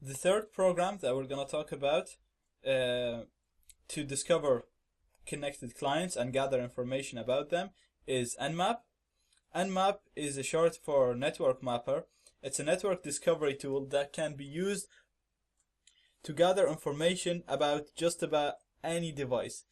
The third program that we're going to talk about to discover connected clients and gather information about them is Nmap. Nmap is a short for Network Mapper. It's a network discovery tool that can be used to gather information about just about any device.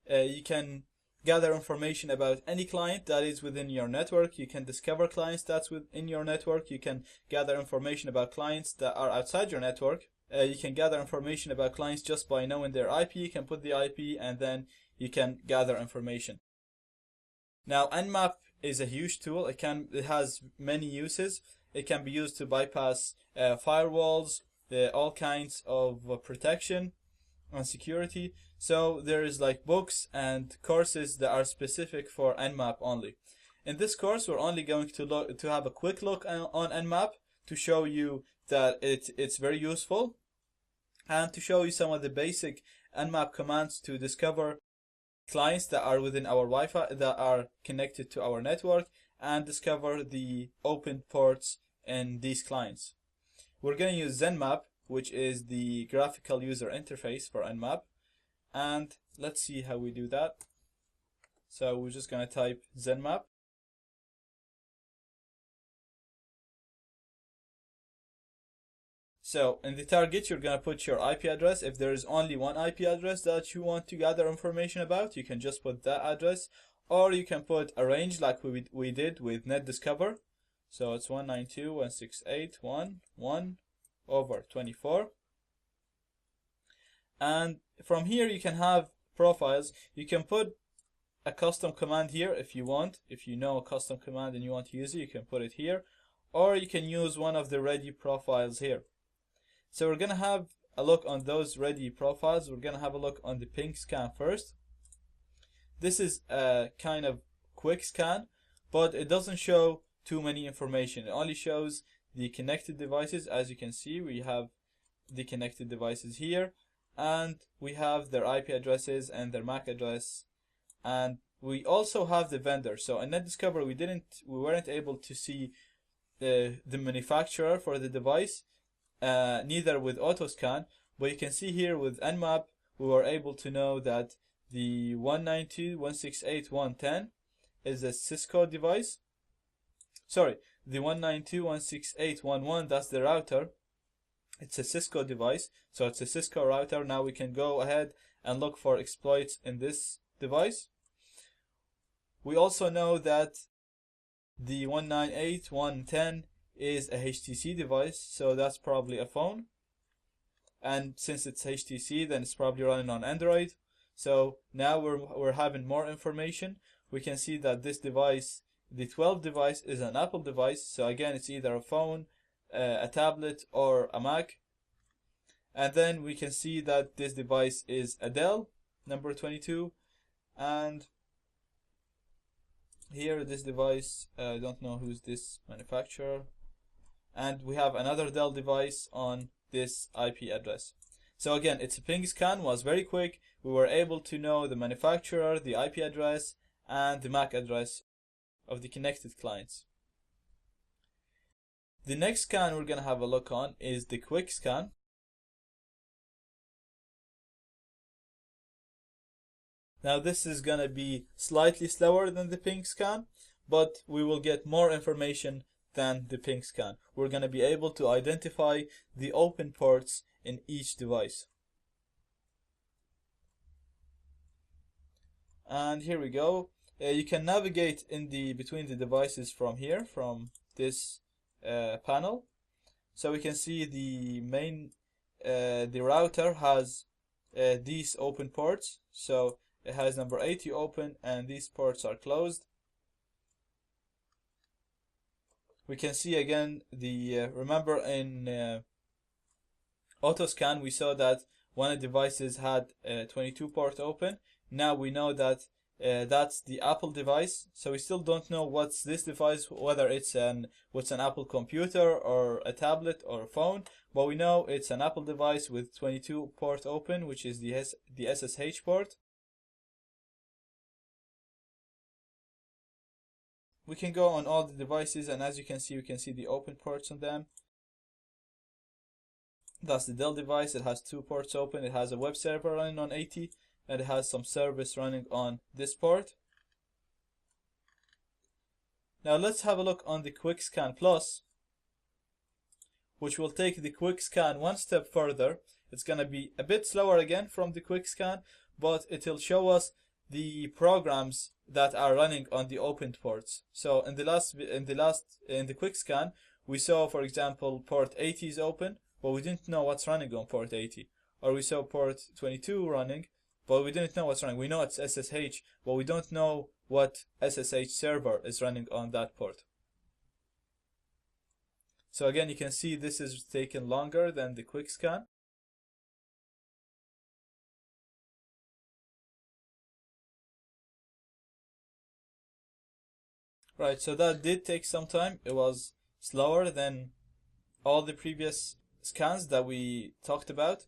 You can gather information about any client that is within your network. You can discover clients that's within your network. You can gather information about clients that are outside your network. You can gather information about clients just by knowing their IP. You can put the IP and then you can gather information. Now, Nmap is a huge tool. It has many uses. It can be used to bypass firewalls, all kinds of protection and security. So there is like books and courses that are specific for Nmap only. In this course, we're only going to have a quick look on Nmap to show you that it's very useful, and to show you some of the basic Nmap commands to discover clients that are within our Wi-Fi that are connected to our network, and discover the open ports in these clients. We're going to use Zenmap, which is the graphical user interface for Nmap, and let's see how we do that. So we're just going to type Zenmap. So in the target, you're going to put your IP address. If there is only one IP address that you want to gather information about, you can just put that address, or you can put a range like we did with NetDiscover. So it's 192.168.1.1/24. And from here you can have profiles. You can put a custom command here if you want. If you know a custom command and you want to use it, you can put it here, or you can use one of the ready profiles here. So we're going to have a look on those ready profiles. We're going to have a look on the ping scan first. This is a kind of quick scan, but it doesn't show too many information. It only shows the connected devices. As you can see, we have the connected devices here, and we have their IP addresses and their MAC address, and we also have the vendor. So in NetDiscover, we weren't able to see the manufacturer for the device, neither with AutoScan, but you can see here with Nmap we were able to know that the 192.168.1.10 is a Cisco device. Sorry, the 192.168.1.1, that's the router. It's a Cisco device, so it's a Cisco router. Now we can go ahead and look for exploits in this device. We also know that the 198.1.10 is a HTC device, so that's probably a phone. And since it's HTC, then it's probably running on Android. So now we're having more information. We can see that this device, the 12 device, is an Apple device. So again, it's either a phone, a tablet, or a Mac. And then we can see that this device is a Dell, number 22. And here, this device, I don't know who's this manufacturer. And we have another Dell device on this IP address. So again, its ping scan was very quick. We were able to know the manufacturer, the IP address, and the MAC address of the connected clients. The next scan we're going to have a look on is the quick scan. Now this is going to be slightly slower than the ping scan, but we will get more information than the ping scan. We're going to be able to identify the open ports in each device. And here we go. You can navigate in between the devices from here, from this panel. So we can see the main, the router has these open ports. So it has number 80 open and these ports are closed. We can see again the, remember in AutoScan we saw that one of the devices had 22 port open. Now we know that that's the Apple device. So we still don't know what's this device, whether it's an Apple computer or a tablet or a phone, but we know it's an Apple device with 22 port open, which is the SSH port. We can go on all the devices, and as you can see, we can see the open ports on them. That's the Dell device. It has two ports open. It has a web server running on 80, and it has some service running on this port. Now let's have a look on the Quick Scan Plus, which will take the Quick Scan one step further. It's going to be a bit slower again from the Quick Scan, but it will show us the programs that are running on the opened ports. So in the Quick Scan, we saw, for example, port 80 is open, but we didn't know what's running on port 80. Or we saw port 22 running, but we didn't know what's running. We know it's SSH, but we don't know what SSH server is running on that port. So again, you can see this is taking longer than the Quick Scan. Right, so that did take some time. It was slower than all the previous scans that we talked about,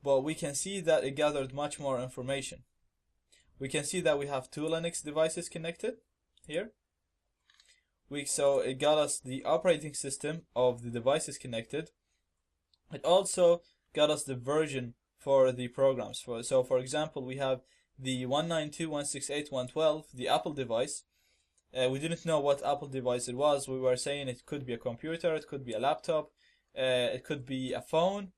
but we can see that it gathered much more information. We can see that we have two Linux devices connected here. So it got us the operating system of the devices connected. It also got us the version for the programs. So for example, we have the 192.168.112, the Apple device. We didn't know what Apple device it was. We were saying it could be a computer, it could be a laptop, it could be a phone.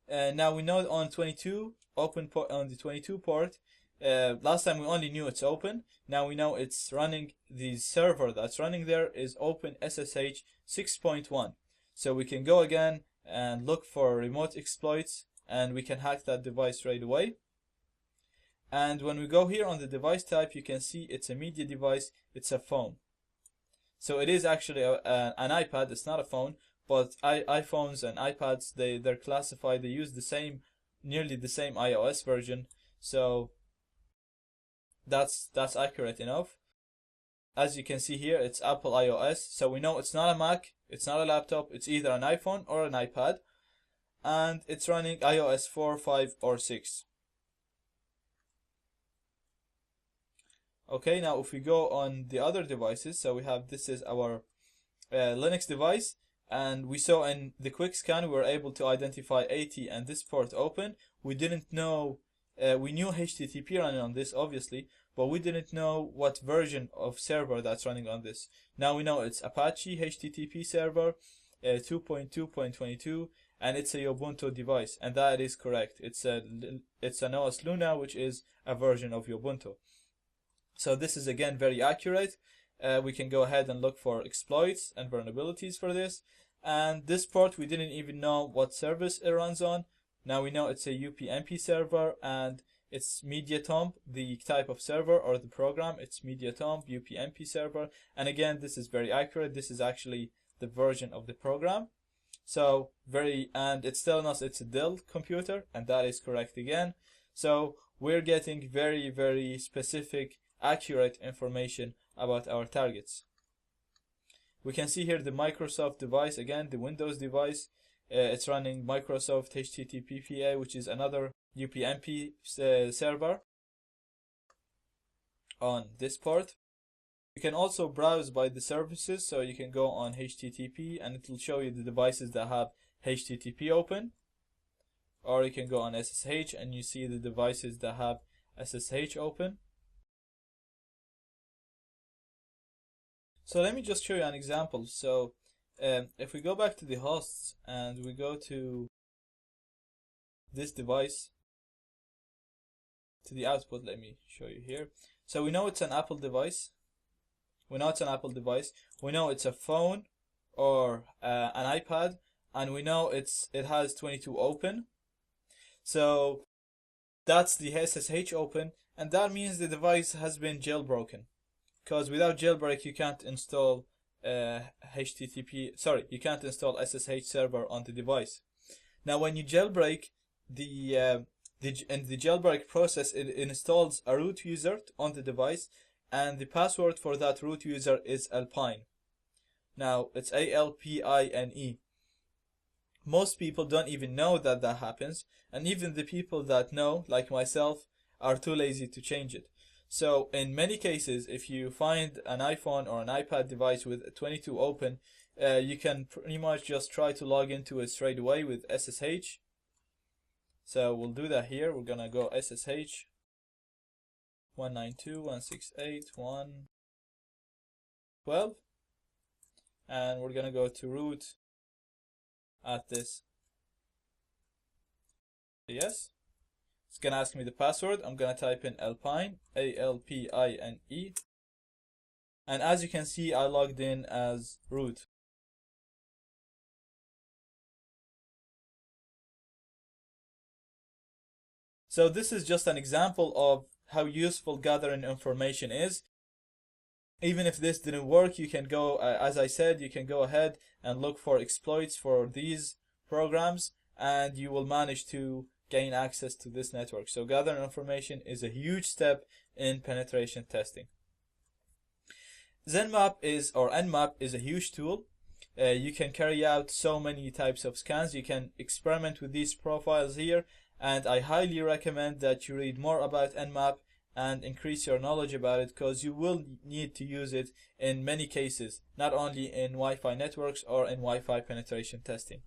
Now we know on 22 on the 22 port. Last time we only knew it's open. Now we know it's running. The server that's running there is open SSH 6.1. So we can go again and look for remote exploits, and we can hack that device right away. And when we go here on the device type, you can see it's a media device, it's a phone. So it is actually an iPad, it's not a phone, but iPhones and iPads, they're classified, they use nearly the same iOS version. So that's accurate enough. As you can see here, it's Apple iOS, so we know it's not a Mac, it's not a laptop, it's either an iPhone or an iPad, and it's running iOS 4, 5, or 6. Okay, now if we go on the other devices, so we have, this is our Linux device, and we saw in the Quick Scan we were able to identify 80 and this port open. We didn't know, we knew HTTP running on this obviously, but we didn't know what version of server that's running on this. Now we know it's Apache HTTP server 2.2.22, and it's a Ubuntu device, and that is correct. It's an OS Luna, which is a version of Ubuntu. So this is again very accurate. We can go ahead and look for exploits and vulnerabilities for this. And this port, we didn't even know what service it runs on. Now we know it's a UPnP server, and it's MediaTomp, the type of server or the program. It's MediaTomp UPnP server. And again, this is very accurate. This is actually the version of the program. So and it's telling us it's a Dell computer, and that is correct again. So we're getting very, very specific, accurate information about our targets. We can see here the Microsoft device, again the Windows device. It's running Microsoft HTTPPA, which is another UPnP server on this port. You can also browse by the services, so you can go on HTTP and it will show you the devices that have HTTP open, or you can go on SSH and you see the devices that have SSH open. So let me just show you an example. So if we go back to the hosts and we go to this device, to the output, let me show you here. So we know it's an Apple device. We know it's an Apple device. We know it's a phone or an iPad, and we know it has 22 open. So that's the SSH open, and that means the device has been jailbroken. Because without jailbreak, you can't install you can't install SSH server on the device. Now, when you jailbreak, in the jailbreak process, it installs a root user on the device, and the password for that root user is Alpine. Now, it's ALPINE. Most people don't even know that happens, and even the people that know, like myself, are too lazy to change it. So in many cases, if you find an iPhone or an iPad device with 22 open, you can pretty much just try to log into it straight away with SSH. So we'll do that here. We're gonna go SSH 192.168.1.12, and we're gonna go to root at this. Yes, it's gonna ask me the password. I'm gonna type in Alpine, ALPINE, and as you can see, I logged in as root. So this is just an example of how useful gathering information is. Even if this didn't work, you can go, as I said, you can go ahead and look for exploits for these programs, and you will manage to gain access to this network. So gathering information is a huge step in penetration testing. Zenmap or Nmap is a huge tool. You can carry out so many types of scans. You can experiment with these profiles here, and I highly recommend that you read more about Nmap and increase your knowledge about it, because you will need to use it in many cases, not only in Wi-Fi networks or in Wi-Fi penetration testing.